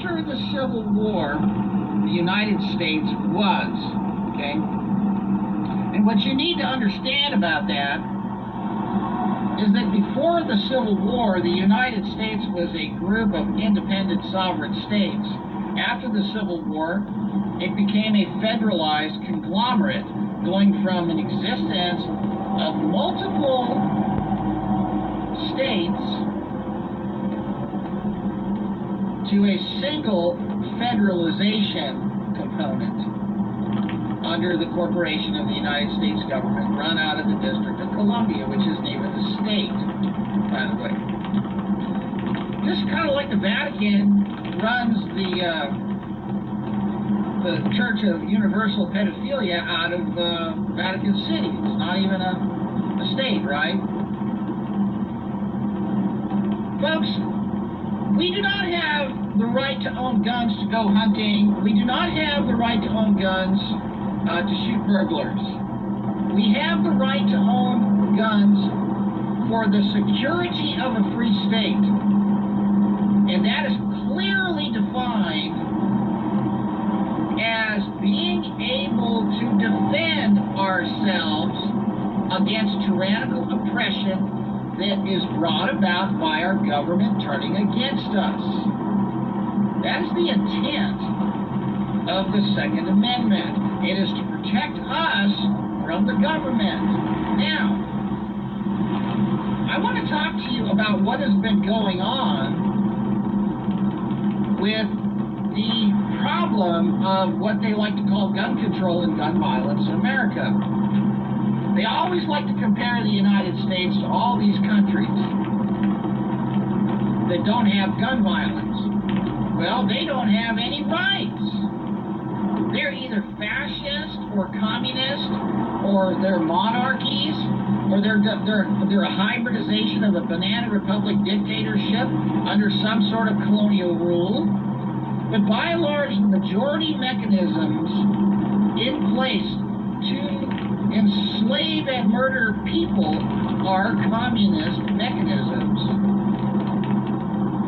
after the Civil War, the United States was, okay? And what you need to understand about that is that before the Civil War, the United States was a group of independent sovereign states. After the Civil War, it became a federalized conglomerate, going from an existence of multiple states to a single federalization component under the corporation of the United States government, run out of the District of Columbia, which isn't even a state, by the way. Just kind of like the Vatican runs the Church of Universal Pedophilia out of Vatican City. It's not even a state, right? Folks, we do not have the right to own guns to go hunting. We do not have the right to own guns to shoot burglars. We have the right to own guns for the security of a free state. And that is clearly defined as being able to defend ourselves against tyrannical oppression that is brought about by our government turning against us. That is the intent of the Second Amendment. It is to protect us from the government. Now, I want to talk to you about what has been going on with the problem of what they like to call gun control and gun violence in America. They always like to compare the United States to all these countries that don't have gun violence. Well, they don't have any rights. They're either fascist or communist, or they're monarchies, or they're a hybridization of a banana republic dictatorship under some sort of colonial rule. But by and large, the majority mechanisms in place to enslave and murder people are communist mechanisms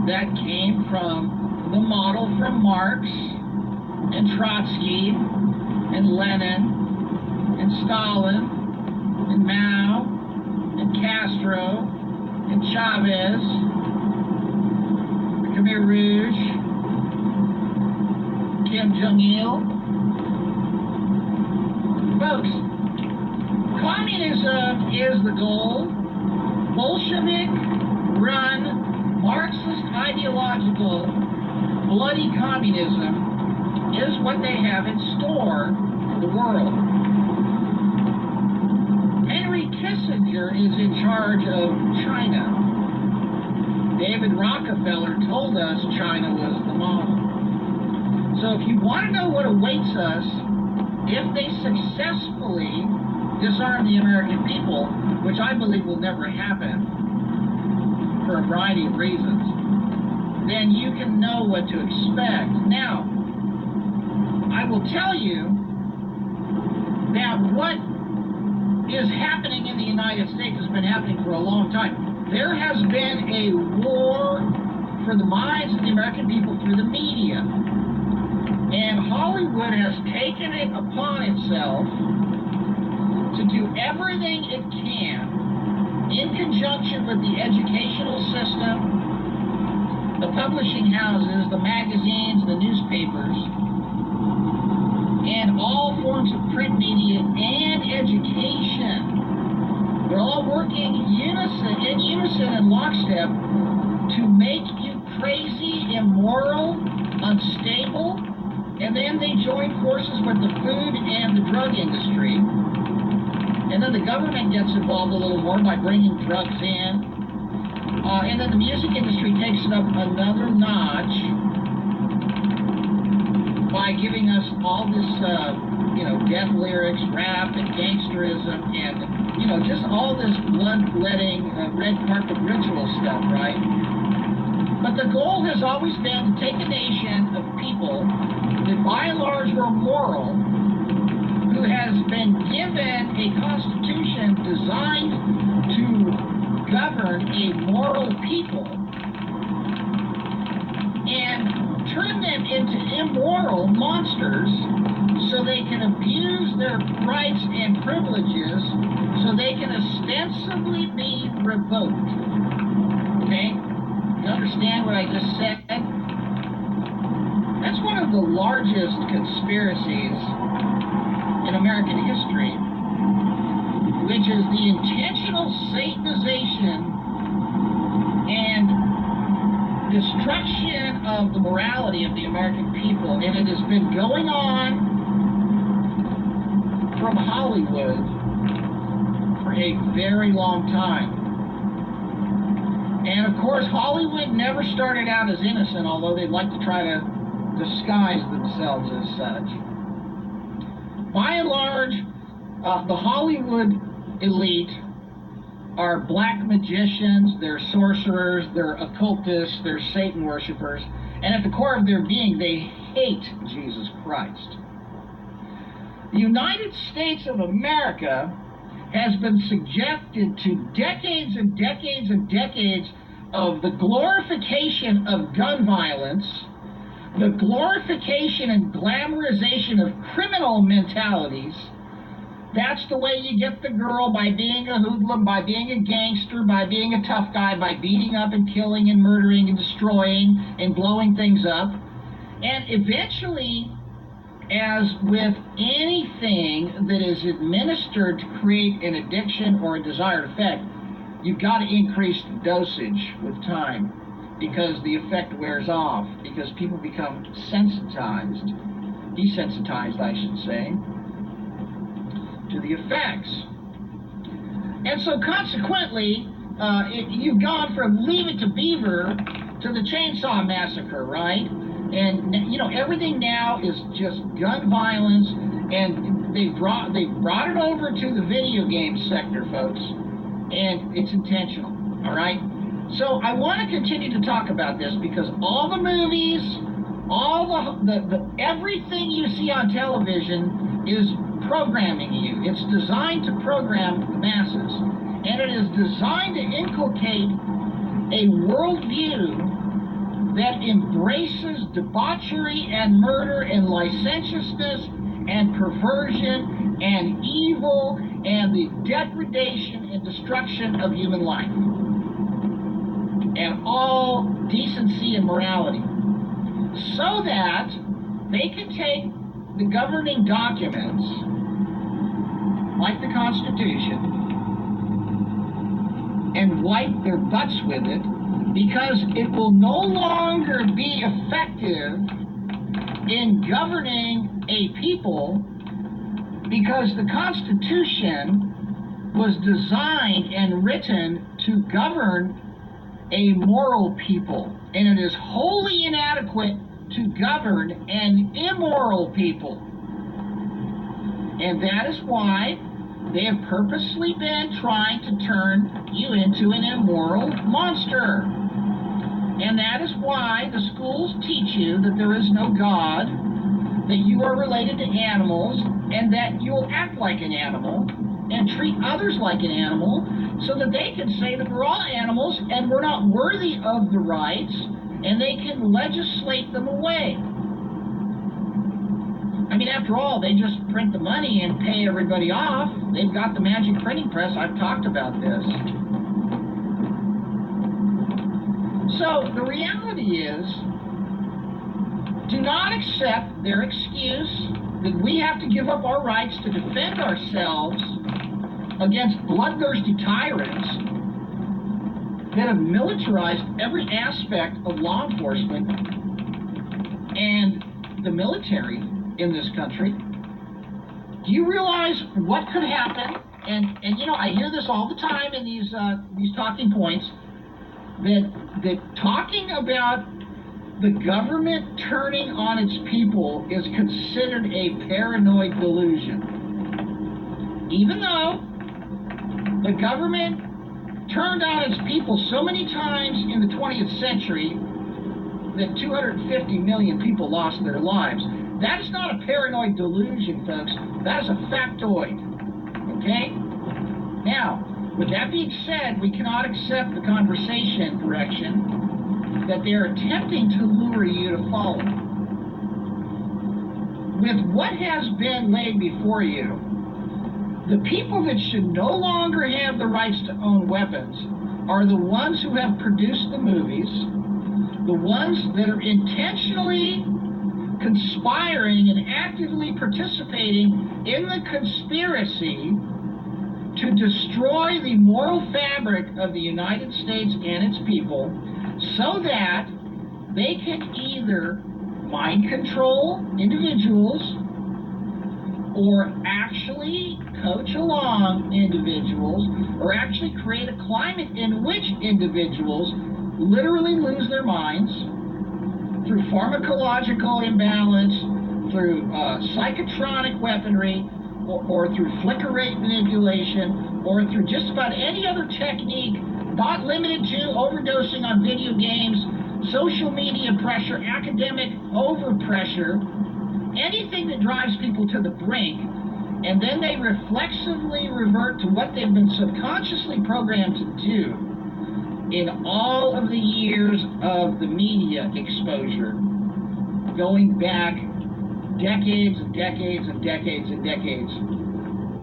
that came from the model from Marx and Trotsky and Lenin and Stalin and Mao and Castro and Chavez, the Khmer Rouge, Kim Jong-il. Folks, communism is the goal. Bolshevik-run, Marxist ideological, bloody communism is what they have in store for the world. Henry Kissinger is in charge of China. David Rockefeller told us China was the model. So if you want to know what awaits us if they successfully disarm the American people, which I believe will never happen for a variety of reasons, then you can know what to expect. Now, I will tell you that what is happening in the United States has been happening for a long time. There has been a war for the minds of the American people through the media. And Hollywood has taken it upon itself to do everything it can in conjunction with the educational system, the publishing houses, the magazines, the newspapers, and all forms of print media and education. They're all working in unison and lockstep to make you crazy, immoral, unstable, and then they join forces with the food and the drug industry. And then the government gets involved a little more by bringing drugs in. And then the music industry takes it up another notch by giving us all this, death lyrics, rap, and gangsterism, and, just all this bloodletting, red carpet ritual stuff, right? But the goal has always been to take a nation of people that by and large were moral, who has been given a constitution designed to govern a moral people, and turn them them into immoral monsters so they can abuse their rights and privileges so they can ostensibly be revoked. Okay? You understand what I just said? That's one of the largest conspiracies in American history, which is the intentional Satanization and destruction of the morality of the American people. And it has been going on from Hollywood for a very long time. And of course, Hollywood never started out as innocent, although they'd like to try to disguise themselves as such. By and large, the Hollywood elite are black magicians, they're sorcerers, they're occultists, they're Satan worshipers, and at the core of their being, they hate Jesus Christ. The United States of America has been subjected to decades and decades and decades of the glorification of gun violence, the glorification and glamorization of criminal mentalities. That's the way you get the girl, by being a hoodlum, by being a gangster, by being a tough guy, by beating up and killing and murdering and destroying and blowing things up. And eventually, as with anything that is administered to create an addiction or a desired effect, you've got to increase the dosage with time because the effect wears off, because people become desensitized, I should say, to the effects. And so consequently, you've gone from Leave It to Beaver to the Chainsaw Massacre, right? And you know, everything now is just gun violence, and they brought it over to the video game sector, folks, and it's intentional. All right. So I want to continue to talk about this because all the movies, all the everything you see on television is programming you. It's designed to program the masses, and it is designed to inculcate a worldview that embraces debauchery and murder and licentiousness and perversion and evil and the degradation and destruction of human life and all decency and morality, so that they can take the governing documents like the Constitution and wipe their butts with it, because it will no longer be effective in governing a people, because the Constitution was designed and written to govern a moral people, and it is wholly inadequate to govern an immoral people. And that is why they have purposely been trying to turn you into an immoral monster. And that is why the schools teach you that there is no God, that you are related to animals, and that you'll act like an animal and treat others like an animal, so that they can say that we're all animals and we're not worthy of the rights, and they can legislate them away. I mean, after all, they just print the money and pay everybody off. They've got the magic printing press. I've talked about this. So the reality is, do not accept their excuse that we have to give up our rights to defend ourselves against bloodthirsty tyrants that have militarized every aspect of law enforcement and the military in this country. Do you realize what could happen? And you know, I hear this all the time in these talking points, that talking about the government turning on its people is considered a paranoid delusion. Even though the government turned on its people so many times in the 20th century that 250 million people lost their lives, that is not a paranoid delusion, folks. That is a factoid. Okay? Now, with that being said, we cannot accept the conversation direction that they're attempting to lure you to follow. with what has been laid before you, the people that should no longer have the rights to own weapons are the ones who have produced the movies, the ones that are intentionally conspiring and actively participating in the conspiracy to destroy the moral fabric of the United States and its people so that they can either mind control individuals or actually coach along individuals or actually create a climate in which individuals literally lose their minds through pharmacological imbalance, through psychotronic weaponry, or through flicker rate manipulation, or through just about any other technique, not limited to overdosing on video games, social media pressure, academic overpressure, anything that drives people to the brink, and then they reflexively revert to what they've been subconsciously programmed to do in all of the years of the media exposure, going back decades and decades and decades and decades,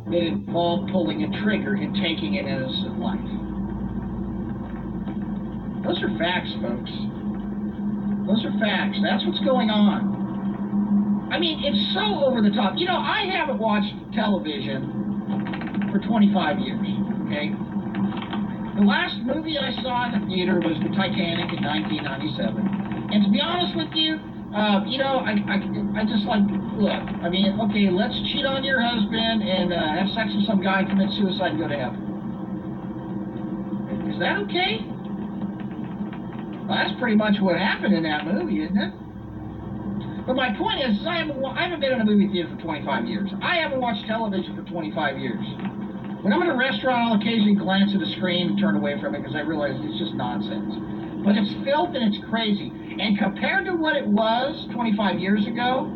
that involved pulling a trigger and taking an innocent life. Those are facts, folks. Those are facts. That's what's going on. I mean, it's so over the top. You know, I haven't watched television for 25 years, okay? The last movie I saw in the theater was the Titanic in 1997. And to be honest with you, you know, I just like, look, I mean, okay, let's cheat on your husband and have sex with some guy, commit suicide, and go to heaven. Is that okay? Well, that's pretty much what happened in that movie, isn't it? But my point is, I haven't been in a movie theater for 25 years. I haven't watched television for 25 years. When I'm in a restaurant, I'll occasionally glance at a screen and turn away from it because I realize it's just nonsense. But it's filth and it's crazy. And compared to what it was 25 years ago,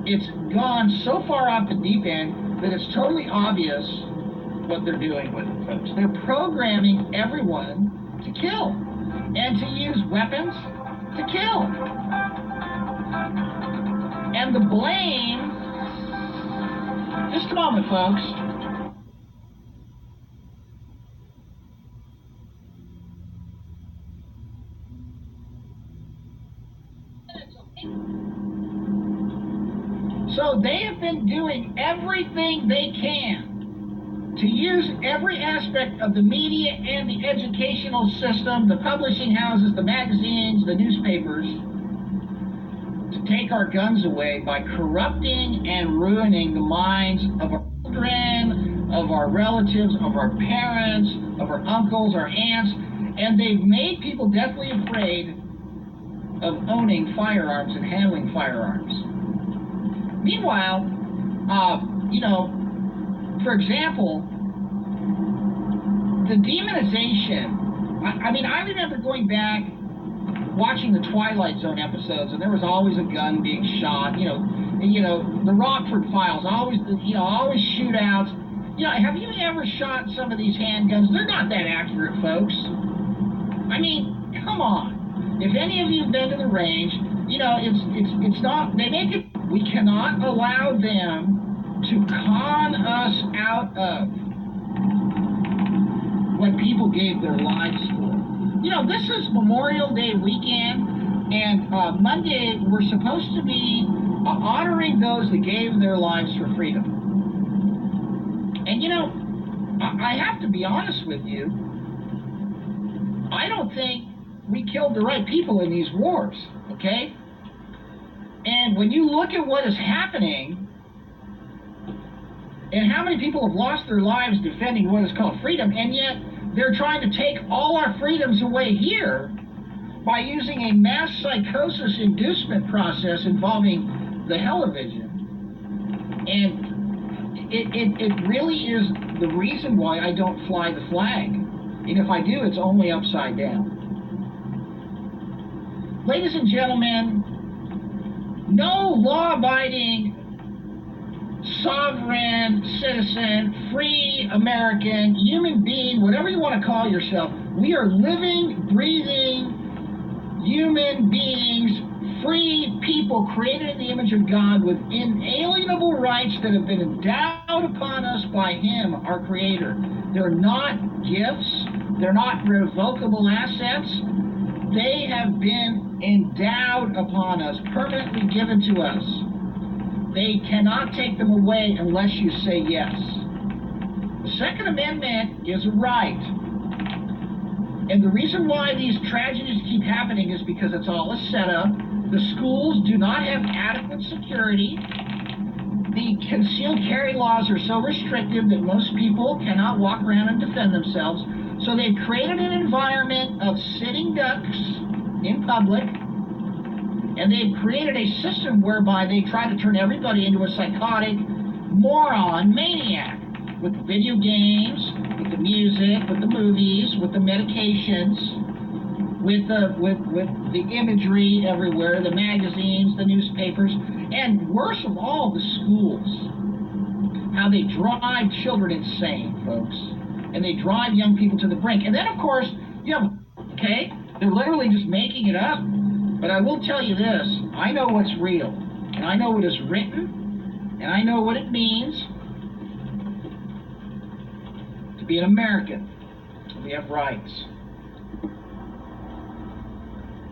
it's gone so far off the deep end that it's totally obvious what they're doing with it, folks. They're programming everyone to kill and to use weapons to kill. And the blame, just a moment, folks. So they have been doing everything they can to use every aspect of the media and the educational system, the publishing houses, the magazines, the newspapers, to take our guns away by corrupting and ruining the minds of our children, of our relatives, of our parents, of our uncles, our aunts, and they've made people deathly afraid of owning firearms and handling firearms. Meanwhile, you know, for example, the demonization, I mean, I remember going back, watching the Twilight Zone episodes, and there was always a gun being shot, you know, the Rockford Files, always shootouts. You know, have you ever shot some of these handguns? They're not that accurate, folks. I mean, come on. If any of you have been to the range, you know, it's not, they make it, we cannot allow them to con us out of what people gave their lives for. You know, this is Memorial Day weekend, and Monday we're supposed to be honoring those that gave their lives for freedom. And you know, I have to be honest with you, I don't think we killed the right people in these wars, okay? And when you look at what is happening and how many people have lost their lives defending what is called freedom, and yet they're trying to take all our freedoms away here by using a mass psychosis inducement process involving the television. And it really is the reason why I don't fly the flag. And if I do, it's only upside down. Ladies and gentlemen, no law-abiding, sovereign citizen, free American, human being, whatever you want to call yourself, we are living, breathing human beings, free people created in the image of God with inalienable rights that have been endowed upon us by Him, our Creator. They're not gifts. They're not revocable assets. They have been endowed upon us, permanently given to us. They cannot take them away unless you say yes. The Second Amendment is a right. And the reason why these tragedies keep happening is because it's all a setup. The schools do not have adequate security. The concealed carry laws are so restrictive that most people cannot walk around and defend themselves. So they've created an environment of sitting ducks in public, and they've created a system whereby they try to turn everybody into a psychotic moron maniac with the video games, with the music, with the movies, with the medications, with the imagery everywhere, the magazines, the newspapers, and worst of all, the schools. How they drive children insane, folks. And they drive young people to the brink. And then, of course, okay, they're literally just making it up. But I will tell you this, I know what's real, and I know what is written, and I know what it means to be an American. We have rights.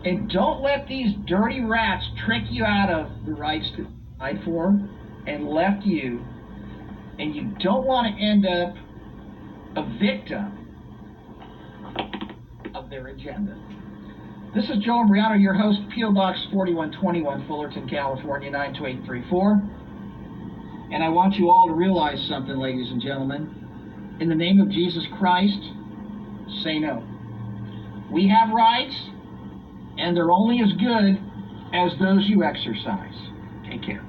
And don't let these dirty rats trick you out of the rights to fight for and left you. And you don't want to end up a victim of their agenda. This is Joe Imbriano, your host, P.O. Box 4121, Fullerton, California, 92834. And I want you all to realize something, ladies and gentlemen. In the name of Jesus Christ, say no. We have rights, and they're only as good as those you exercise. Take care.